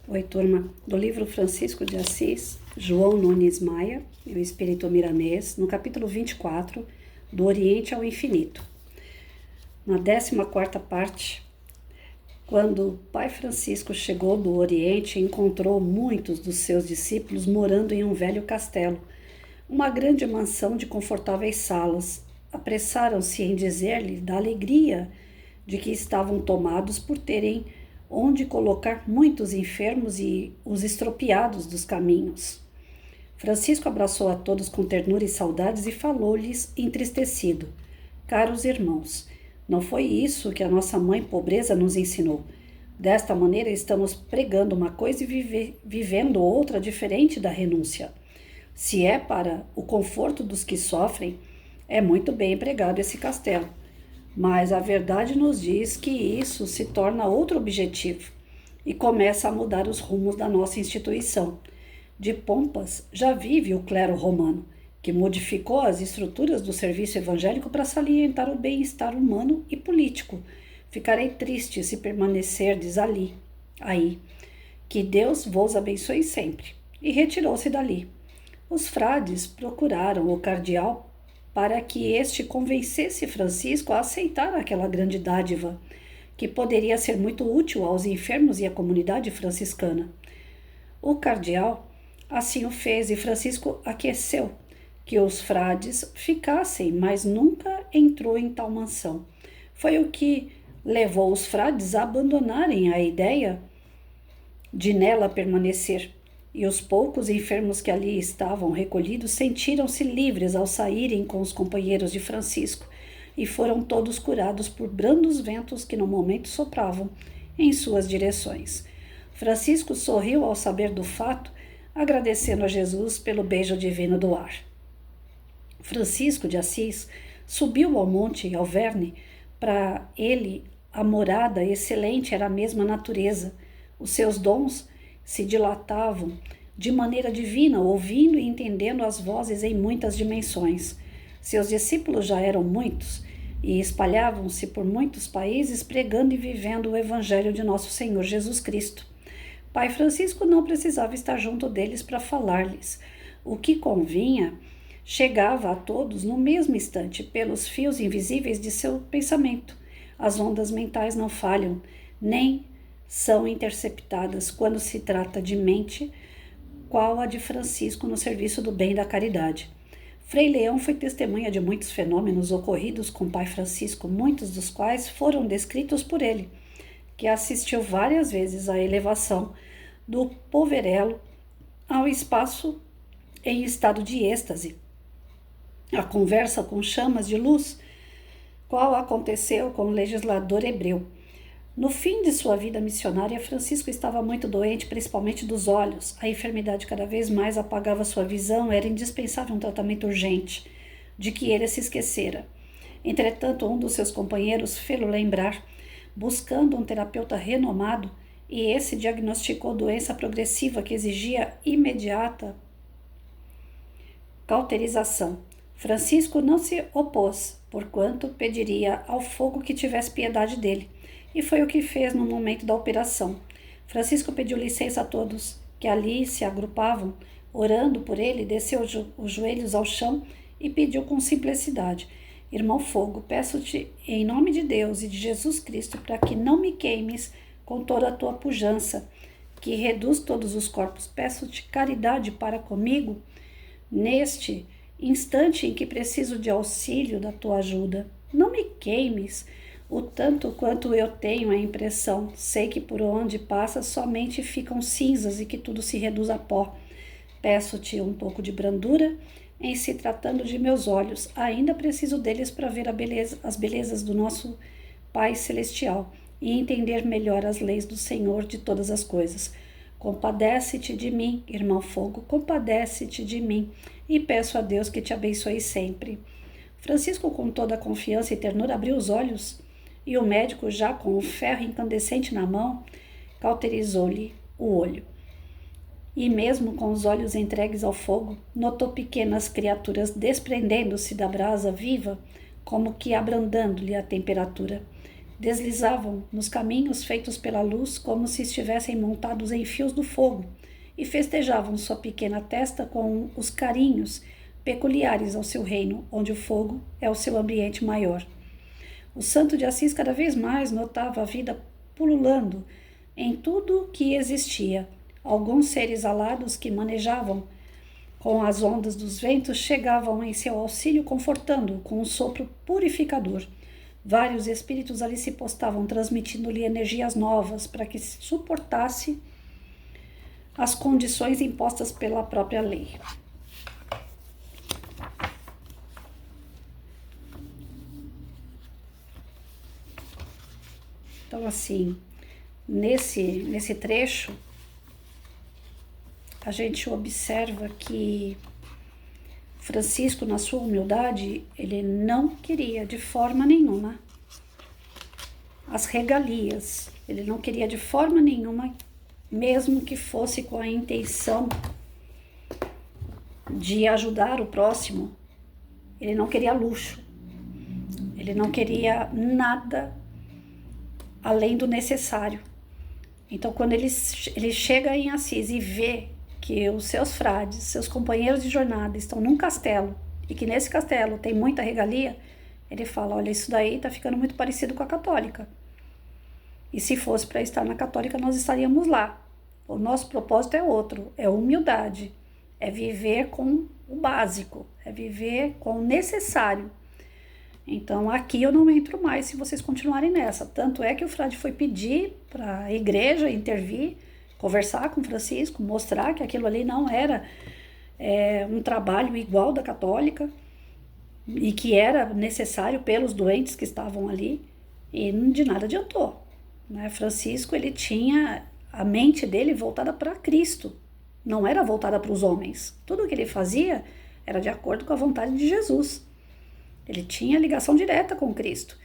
Oi, turma, do livro Francisco de Assis, João Nunes Maia e o Espírito Milanês, no capítulo 24, do Oriente ao Infinito. Na 14ª parte, quando o Pai Francisco chegou do Oriente, encontrou muitos dos seus discípulos morando em um velho castelo, uma grande mansão de confortáveis salas. Apressaram-se em dizer-lhe da alegria de que estavam tomados por terem onde colocar muitos enfermos e os estropiados dos caminhos. Francisco abraçou a todos com ternura e saudades e falou-lhes entristecido: Caros irmãos, não foi isso que a nossa mãe pobreza nos ensinou. Desta maneira estamos pregando uma coisa e vivendo outra diferente da renúncia. Se é para o conforto dos que sofrem, é muito bem empregado esse castelo. Mas a verdade nos diz que isso se torna outro objetivo e começa a mudar os rumos da nossa instituição. De pompas já vive o clero romano, que modificou as estruturas do serviço evangélico para salientar o bem-estar humano e político. Ficarei triste se permanecerdes aí. Que Deus vos abençoe sempre. E retirou-se dali. Os frades procuraram o cardeal para que este convencesse Francisco a aceitar aquela grande dádiva, que poderia ser muito útil aos enfermos e à comunidade franciscana. O cardeal assim o fez e Francisco aqueceu que os frades ficassem, mas nunca entrou em tal mansão. Foi o que levou os frades a abandonarem a ideia de nela permanecer. E os poucos enfermos que ali estavam recolhidos sentiram-se livres ao saírem com os companheiros de Francisco e foram todos curados por brandos ventos que no momento sopravam em suas direções. Francisco sorriu ao saber do fato, agradecendo a Jesus pelo beijo divino do ar. Francisco de Assis subiu ao monte Alverne. Para ele, a morada excelente era a mesma natureza. Os seus dons se dilatavam de maneira divina, ouvindo e entendendo as vozes em muitas dimensões. Seus discípulos já eram muitos e espalhavam-se por muitos países pregando e vivendo o Evangelho de nosso Senhor Jesus Cristo. Pai Francisco não precisava estar junto deles para falar-lhes. O que convinha chegava a todos no mesmo instante, pelos fios invisíveis de seu pensamento. As ondas mentais não falham, nem são interceptadas quando se trata de mente, qual a de Francisco no serviço do bem e da caridade. Frei Leão foi testemunha de muitos fenômenos ocorridos com Pai Francisco, muitos dos quais foram descritos por ele, que assistiu várias vezes à elevação do poverelo ao espaço em estado de êxtase, a conversa com chamas de luz, qual aconteceu com o legislador hebreu. No fim de sua vida missionária, Francisco estava muito doente, principalmente dos olhos. A enfermidade cada vez mais apagava sua visão, era indispensável um tratamento urgente, de que ele se esquecera. Entretanto, um dos seus companheiros fê-lo lembrar, buscando um terapeuta renomado, e esse diagnosticou doença progressiva que exigia imediata cauterização. Francisco não se opôs, porquanto pediria ao fogo que tivesse piedade dele. E foi o que fez no momento da operação. Francisco pediu licença a todos que ali se agrupavam, orando por ele, desceu os joelhos ao chão e pediu com simplicidade: Irmão Fogo, peço-te em nome de Deus e de Jesus Cristo para que não me queimes com toda a tua pujança, que reduz todos os corpos. Peço-te caridade para comigo neste instante em que preciso de auxílio da tua ajuda. Não me queimes o tanto quanto eu tenho a impressão. Sei que por onde passa somente ficam cinzas e que tudo se reduz a pó. Peço-te um pouco de brandura em se tratando de meus olhos. Ainda preciso deles para ver as belezas do nosso Pai Celestial e entender melhor as leis do Senhor de todas as coisas. Compadece-te de mim, irmão Fogo, compadece-te de mim, e peço a Deus que te abençoe sempre. Francisco, com toda a confiança e ternura, abriu os olhos, e o médico, já com o ferro incandescente na mão, cauterizou-lhe o olho. E mesmo com os olhos entregues ao fogo, notou pequenas criaturas desprendendo-se da brasa viva, como que abrandando-lhe a temperatura. Deslizavam nos caminhos feitos pela luz como se estivessem montados em fios do fogo e festejavam sua pequena testa com os carinhos peculiares ao seu reino, onde o fogo é o seu ambiente maior. O santo de Assis cada vez mais notava a vida pululando em tudo que existia. Alguns seres alados que manejavam com as ondas dos ventos chegavam em seu auxílio, confortando-o com um sopro purificador. Vários espíritos ali se postavam, transmitindo-lhe energias novas para que suportasse as condições impostas pela própria lei. Então, assim, nesse trecho, a gente observa que Francisco, na sua humildade, ele não queria de forma nenhuma as regalias, ele não queria de forma nenhuma, mesmo que fosse com a intenção de ajudar o próximo, ele não queria luxo, ele não queria nada além do necessário. Então, quando ele chega em Assis e vê que os seus frades, seus companheiros de jornada estão num castelo e que nesse castelo tem muita regalia, ele fala, olha, isso daí tá ficando muito parecido com a católica. E se fosse para estar na católica, nós estaríamos lá. O nosso propósito é outro, é humildade, é viver com o básico, é viver com o necessário. Então, aqui eu não entro mais se vocês continuarem nessa. Tanto é que o frade foi pedir para a igreja intervir, conversar com Francisco, mostrar que aquilo ali não era um trabalho igual da católica e que era necessário pelos doentes que estavam ali, e de nada adiantou, né? Francisco, ele tinha a mente dele voltada para Cristo, não era voltada para os homens. Tudo que ele fazia era de acordo com a vontade de Jesus. Ele tinha ligação direta com Cristo.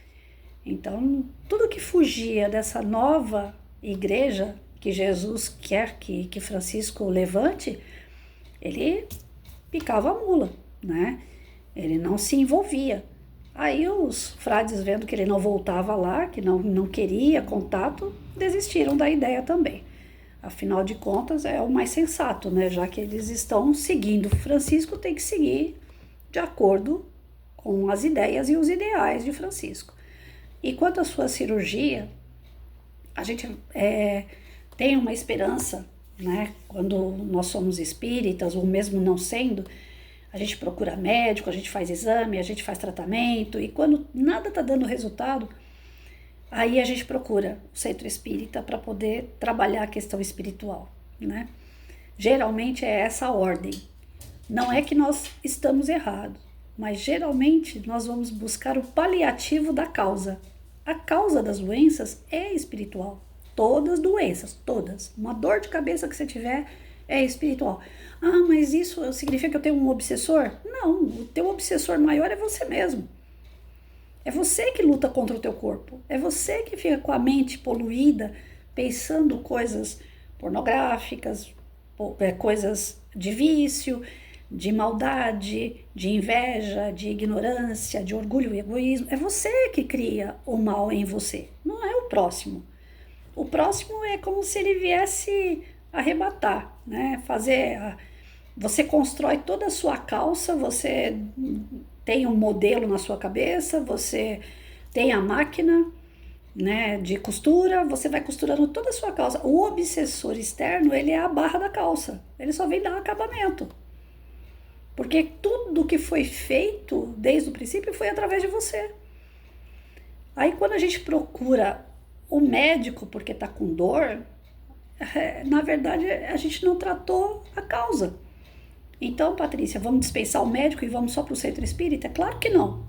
Então, tudo que fugia dessa nova igreja que Jesus quer que Francisco levante, ele picava a mula, né? Ele não se envolvia. Aí os frades, vendo que ele não voltava lá, que não queria contato, desistiram da ideia também. Afinal de contas, é o mais sensato, né? Já que eles estão seguindo Francisco, tem que seguir de acordo com as ideias e os ideais de Francisco. E quanto à sua cirurgia, a gente tem uma esperança, né? Quando nós somos espíritas, ou mesmo não sendo, a gente procura médico, a gente faz exame, a gente faz tratamento, e quando nada está dando resultado, aí a gente procura o centro espírita para poder trabalhar a questão espiritual, né? Geralmente é essa ordem. Não é que nós estamos errados, mas geralmente nós vamos buscar o paliativo da causa. A causa das doenças é espiritual. Todas doenças, todas. Uma dor de cabeça que você tiver é espiritual. Ah, mas isso significa que eu tenho um obsessor? Não, o teu obsessor maior é você mesmo. É você que luta contra o teu corpo. É você que fica com a mente poluída, pensando coisas pornográficas, coisas de vício, de maldade, de inveja, de ignorância, de orgulho e egoísmo. É você que cria o mal em você, não é o próximo. O próximo é como se ele viesse arrebatar, né? Você constrói toda a sua calça, você tem um modelo na sua cabeça, você tem a máquina, né, de costura, você vai costurando toda a sua calça. O obsessor externo, ele é a barra da calça, ele só vem dar um acabamento. Porque tudo que foi feito desde o princípio foi através de você. Aí quando a gente procura o médico porque está com dor, na verdade a gente não tratou a causa. Então, Patrícia, vamos dispensar o médico e vamos só para o centro espírita? Claro que não.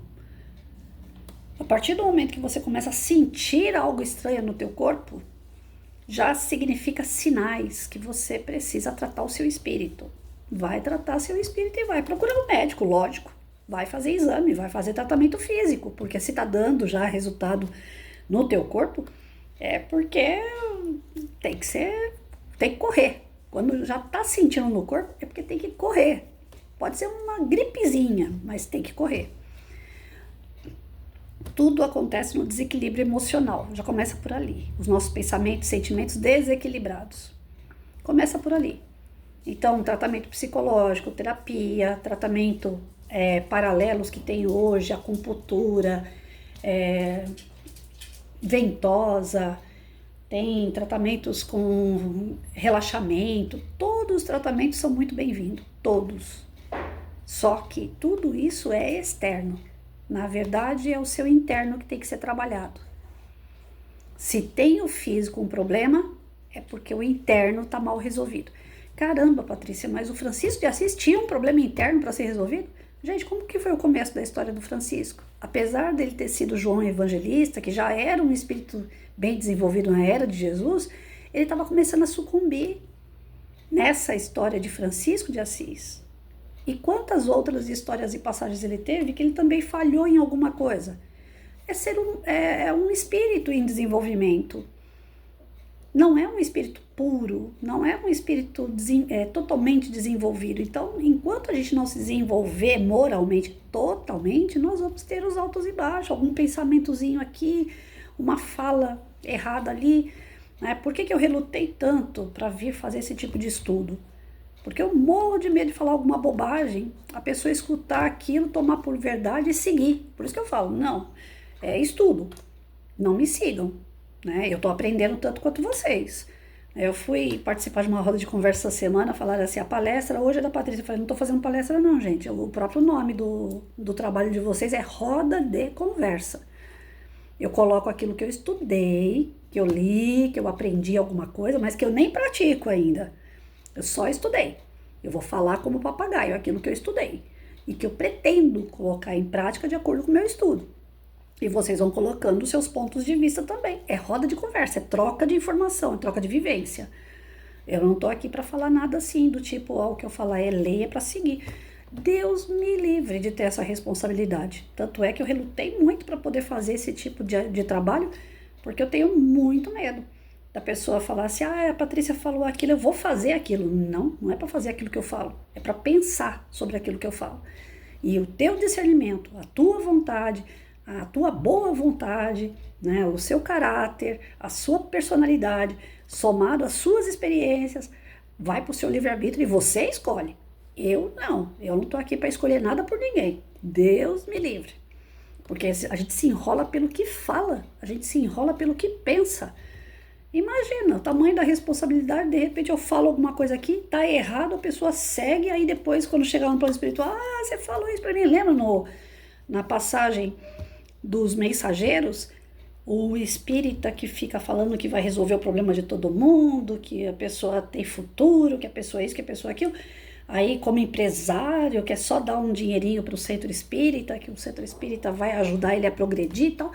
A partir do momento que você começa a sentir algo estranho no teu corpo, já significa sinais que você precisa tratar o seu espírito. Vai tratar seu espírito e vai procurar um médico, lógico. Vai fazer exame, vai fazer tratamento físico, porque se tá dando já resultado no teu corpo, é porque tem que correr. Quando já tá sentindo no corpo, é porque tem que correr. Pode ser uma gripezinha, mas tem que correr. Tudo acontece no desequilíbrio emocional, já começa por ali. Os nossos pensamentos, sentimentos desequilibrados. Começa por ali. Então, tratamento psicológico, terapia, tratamento paralelos que tem hoje, acupuntura, ventosa, tem tratamentos com relaxamento, todos os tratamentos são muito bem-vindos, todos. Só que tudo isso é externo. Na verdade, é o seu interno que tem que ser trabalhado. Se tem o físico um problema, é porque o interno está mal resolvido. Caramba, Patrícia, mas o Francisco de Assis tinha um problema interno para ser resolvido? Gente, como que foi o começo da história do Francisco? Apesar dele ter sido João Evangelista, que já era um espírito bem desenvolvido na era de Jesus, ele estava começando a sucumbir nessa história de Francisco de Assis. E quantas outras histórias e passagens ele teve que ele também falhou em alguma coisa? É um espírito em desenvolvimento. Não é um espírito puro, não é um espírito totalmente desenvolvido. Então, enquanto a gente não se desenvolver moralmente totalmente, nós vamos ter os altos e baixos, algum pensamentozinho aqui, uma fala errada ali. Né? Por que eu relutei tanto para vir fazer esse tipo de estudo? Porque eu morro de medo de falar alguma bobagem, a pessoa escutar aquilo, tomar por verdade e seguir. Por isso que eu falo, não, é estudo, não me sigam. Né? Eu estou aprendendo tanto quanto vocês. Eu fui participar de uma roda de conversa essa semana, falaram assim, a palestra hoje é da Patrícia. Eu falei, não estou fazendo palestra não, gente. O próprio nome do trabalho de vocês é roda de conversa. Eu coloco aquilo que eu estudei, que eu li, que eu aprendi alguma coisa, mas que eu nem pratico ainda. Eu só estudei. Eu vou falar como papagaio aquilo que eu estudei e que eu pretendo colocar em prática de acordo com o meu estudo. E vocês vão colocando os seus pontos de vista também. É roda de conversa, é troca de informação, é troca de vivência. Eu não tô aqui para falar nada assim, do tipo, o que eu falar é lei, é para seguir. Deus me livre de ter essa responsabilidade. Tanto é que eu relutei muito para poder fazer esse tipo de trabalho, porque eu tenho muito medo da pessoa falar assim, a Patrícia falou aquilo, eu vou fazer aquilo. Não, não é para fazer aquilo que eu falo, é para pensar sobre aquilo que eu falo. E o teu discernimento, a tua vontade, a tua boa vontade, né, o seu caráter, a sua personalidade, somado às suas experiências, vai para o seu livre-arbítrio e você escolhe. Eu não estou aqui para escolher nada por ninguém. Deus me livre. Porque a gente se enrola pelo que fala, a gente se enrola pelo que pensa. Imagina o tamanho da responsabilidade, de repente eu falo alguma coisa aqui, tá errado, a pessoa segue, aí depois quando chegar no plano espiritual, você falou isso para mim, lembra na passagem dos mensageiros, o espírita que fica falando que vai resolver o problema de todo mundo, que a pessoa tem futuro, que a pessoa é isso, que a pessoa é aquilo, aí como empresário, quer só dar um dinheirinho para o centro espírita, que o centro espírita vai ajudar ele a progredir e tal,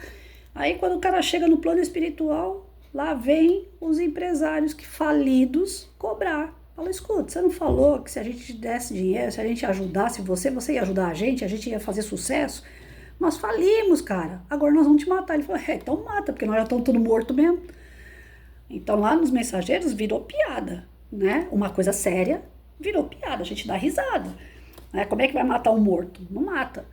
aí quando o cara chega no plano espiritual, lá vem os empresários que falidos cobrar. Fala, escuta, você não falou que se a gente desse dinheiro, se a gente ajudasse você ia ajudar a gente ia fazer sucesso? Nós falimos, cara. Agora nós vamos te matar. Ele falou, então mata, porque nós já estamos tudo morto mesmo. Então lá nos mensageiros virou piada, né? Uma coisa séria virou piada, a gente dá risada. Né? Como é que vai matar um morto? Não mata.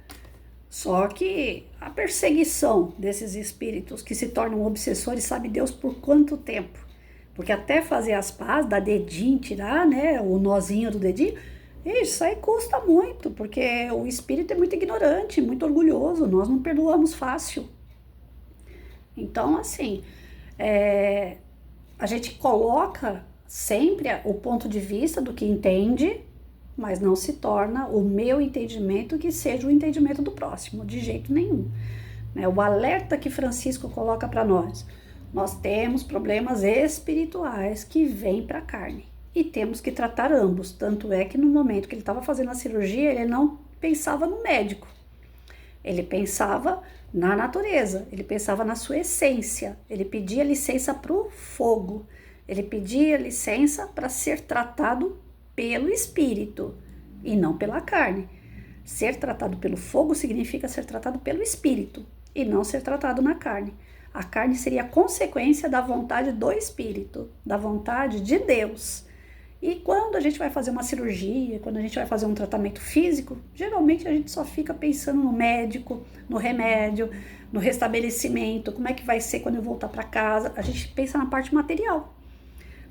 Só que a perseguição desses espíritos que se tornam obsessores, sabe Deus por quanto tempo? Porque até fazer as pazes, dar dedinho, tirar, né, o nozinho do dedinho, isso aí custa muito, porque o espírito é muito ignorante, muito orgulhoso, nós não perdoamos fácil. Então, assim, a gente coloca sempre o ponto de vista do que entende, mas não se torna o meu entendimento que seja o entendimento do próximo, de jeito nenhum. O alerta que Francisco coloca para nós temos problemas espirituais que vêm para a carne e temos que tratar ambos, tanto é que no momento que ele estava fazendo a cirurgia, ele não pensava no médico, ele pensava na natureza, ele pensava na sua essência, ele pedia licença para o fogo, ele pedia licença para ser tratado pelo espírito e não pela carne. Ser tratado pelo fogo significa ser tratado pelo espírito e não ser tratado na carne. A carne seria a consequência da vontade do espírito, da vontade de Deus. E quando a gente vai fazer uma cirurgia, quando a gente vai fazer um tratamento físico, geralmente a gente só fica pensando no médico, no remédio, no restabelecimento, como é que vai ser quando eu voltar para casa. A gente pensa na parte material,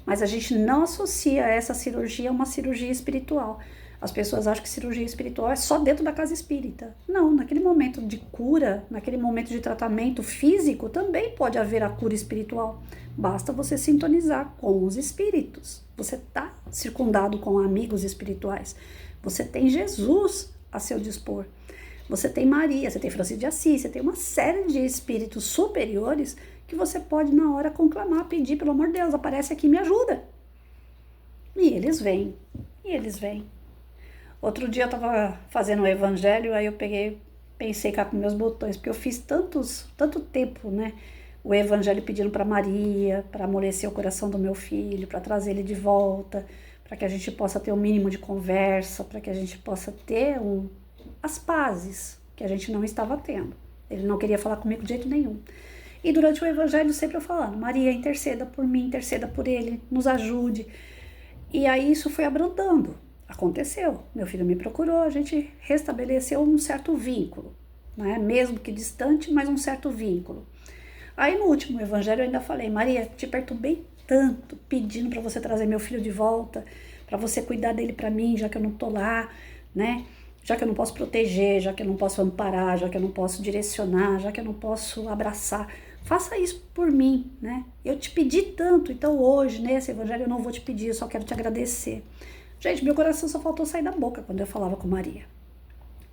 mas a gente não associa essa cirurgia a uma cirurgia espiritual. As pessoas acham que cirurgia espiritual é só dentro da casa espírita. Não, naquele momento de cura, naquele momento de tratamento físico, também pode haver a cura espiritual. Basta você sintonizar com os espíritos. Você está circundado com amigos espirituais. Você tem Jesus a seu dispor. Você tem Maria, você tem Francisco de Assis, você tem uma série de espíritos superiores que você pode na hora conclamar, pedir, pelo amor de Deus, aparece aqui e me ajuda. E eles vêm, Outro dia eu estava fazendo o evangelho, aí eu pensei cá com meus botões, porque eu fiz tanto tempo, né? O evangelho pedindo para Maria, para amolecer o coração do meu filho, para trazer ele de volta, para que a gente possa ter um mínimo de conversa, para que a gente possa ter as pazes que a gente não estava tendo. Ele não queria falar comigo de jeito nenhum. E durante o evangelho sempre eu falando, Maria, interceda por mim, interceda por ele, nos ajude. E aí isso foi abrandando. Aconteceu, meu filho me procurou, a gente restabeleceu um certo vínculo, né? Mesmo que distante, mas um certo vínculo. Aí no último evangelho eu ainda falei, Maria, te perturbei tanto, pedindo para você trazer meu filho de volta, para você cuidar dele para mim, já que eu não tô lá, né? Já que eu não posso proteger, já que eu não posso amparar, já que eu não posso direcionar, já que eu não posso abraçar, faça isso por mim, né? Eu te pedi tanto, então hoje, nesse evangelho, eu não vou te pedir, eu só quero te agradecer. Gente, meu coração só faltou sair da boca quando eu falava com Maria.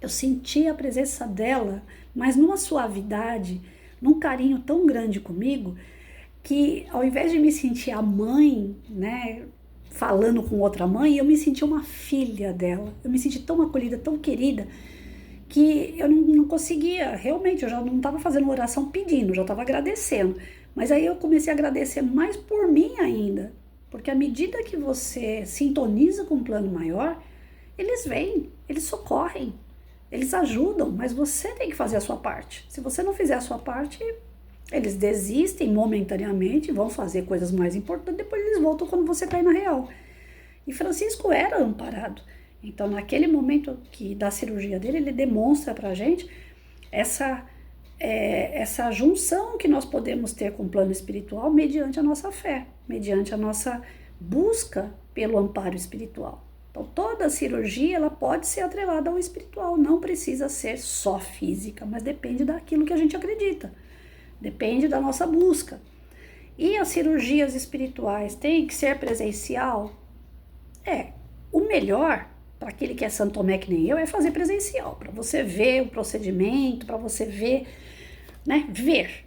Eu sentia a presença dela, mas numa suavidade, num carinho tão grande comigo, que ao invés de me sentir a mãe, né, falando com outra mãe, eu me senti uma filha dela. Eu me senti tão acolhida, tão querida, que eu não conseguia, realmente, eu já não estava fazendo oração pedindo, já estava agradecendo. Mas aí eu comecei a agradecer mais por mim ainda, porque à medida que você sintoniza com um plano maior, eles vêm, eles socorrem, eles ajudam, mas você tem que fazer a sua parte. Se você não fizer a sua parte, eles desistem momentaneamente, vão fazer coisas mais importantes, depois eles voltam quando você cair na real. E Francisco era amparado. Então, naquele momento da cirurgia dele, ele demonstra pra gente essa junção que nós podemos ter com o plano espiritual mediante a nossa fé, mediante a nossa busca pelo amparo espiritual. Então, toda cirurgia ela pode ser atrelada ao espiritual, não precisa ser só física, mas depende daquilo que a gente acredita, depende da nossa busca. E as cirurgias espirituais têm que ser presencial? O melhor para aquele que é São Tomé que nem eu é fazer presencial, para você ver o procedimento, para você ver, né, ver.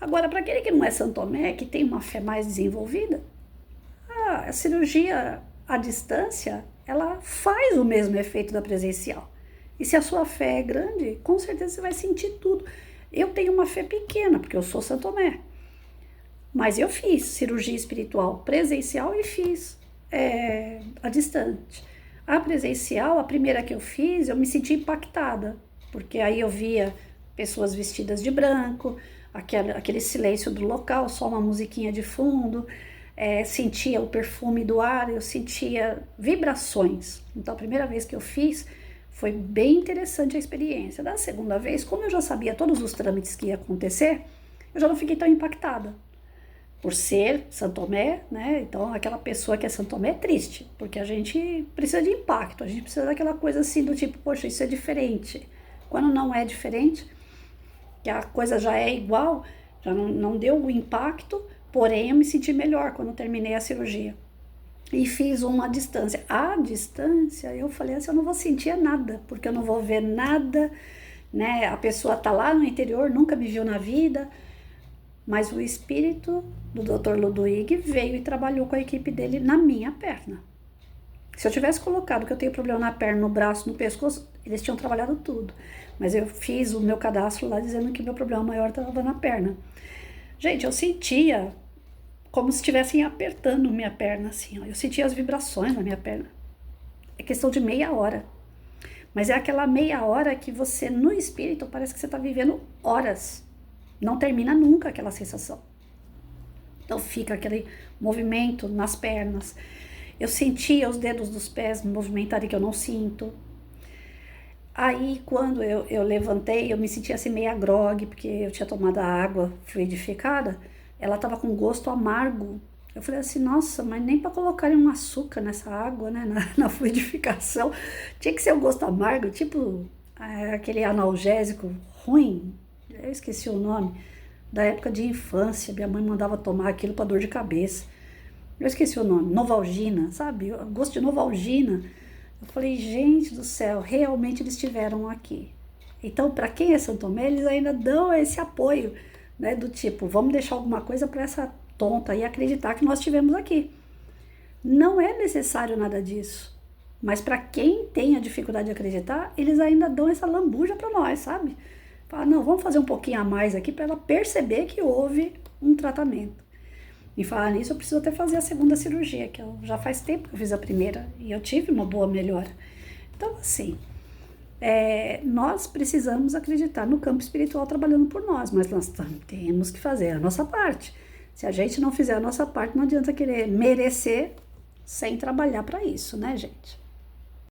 Agora, para aquele que não é São Tomé, que tem uma fé mais desenvolvida, a cirurgia à distância, ela faz o mesmo efeito da presencial. E se a sua fé é grande, com certeza você vai sentir tudo. Eu tenho uma fé pequena, porque eu sou São Tomé. Mas eu fiz cirurgia espiritual presencial e fiz à distante. A presencial, a primeira que eu fiz, eu me senti impactada, porque aí eu via pessoas vestidas de branco, aquele silêncio do local, só uma musiquinha de fundo, sentia o perfume do ar, eu sentia vibrações. Então a primeira vez que eu fiz foi bem interessante a experiência. Da segunda vez, como eu já sabia todos os trâmites que ia acontecer, eu já não fiquei tão impactada. Por ser São Tomé, né? Então aquela pessoa que é São Tomé é triste, porque a gente precisa de impacto, a gente precisa daquela coisa assim do tipo, poxa, isso é diferente. Quando não é diferente, que a coisa já é igual, já não deu o impacto, porém eu me senti melhor quando terminei a cirurgia. E fiz uma à distância. À distância, eu falei assim, eu não vou sentir nada, porque eu não vou ver nada, né? A pessoa tá lá no interior, nunca me viu na vida, mas o espírito do Dr. Ludwig veio e trabalhou com a equipe dele na minha perna. Se eu tivesse colocado que eu tenho problema na perna, no braço, no pescoço, eles tinham trabalhado tudo. Mas eu fiz o meu cadastro lá dizendo que meu problema maior estava na perna. Gente, eu sentia como se estivessem apertando minha perna assim, ó. Eu sentia as vibrações na minha perna. É questão de meia hora. Mas é aquela meia hora que você, no espírito, parece que você está vivendo horas. Não termina nunca aquela sensação. Então fica aquele movimento nas pernas. Eu sentia os dedos dos pés movimentarem que eu não sinto. Aí, quando eu levantei, eu me senti assim meio grogue, porque eu tinha tomado a água fluidificada, ela tava com gosto amargo. Eu falei assim, nossa, mas nem para colocarem um açúcar nessa água, né, na fluidificação. Tinha que ser um gosto amargo, tipo aquele analgésico ruim, eu esqueci o nome, da época de infância. Minha mãe mandava tomar aquilo para dor de cabeça. Eu esqueci o nome, Novalgina, sabe? Gosto de Novalgina. Eu falei, gente do céu, realmente eles estiveram aqui. Então, para quem é São Tomé, eles ainda dão esse apoio, né? Do tipo, vamos deixar alguma coisa para essa tonta e acreditar que nós estivemos aqui. Não é necessário nada disso. Mas para quem tem a dificuldade de acreditar, eles ainda dão essa lambuja para nós, sabe? Fala, não, vamos fazer um pouquinho a mais aqui para ela perceber que houve um tratamento. E falar nisso, eu preciso até fazer a segunda cirurgia, que já faz tempo que eu fiz a primeira e eu tive uma boa melhora. Então, assim, nós precisamos acreditar no campo espiritual trabalhando por nós, mas nós temos que fazer a nossa parte. Se a gente não fizer a nossa parte, não adianta querer merecer sem trabalhar para isso, né, gente?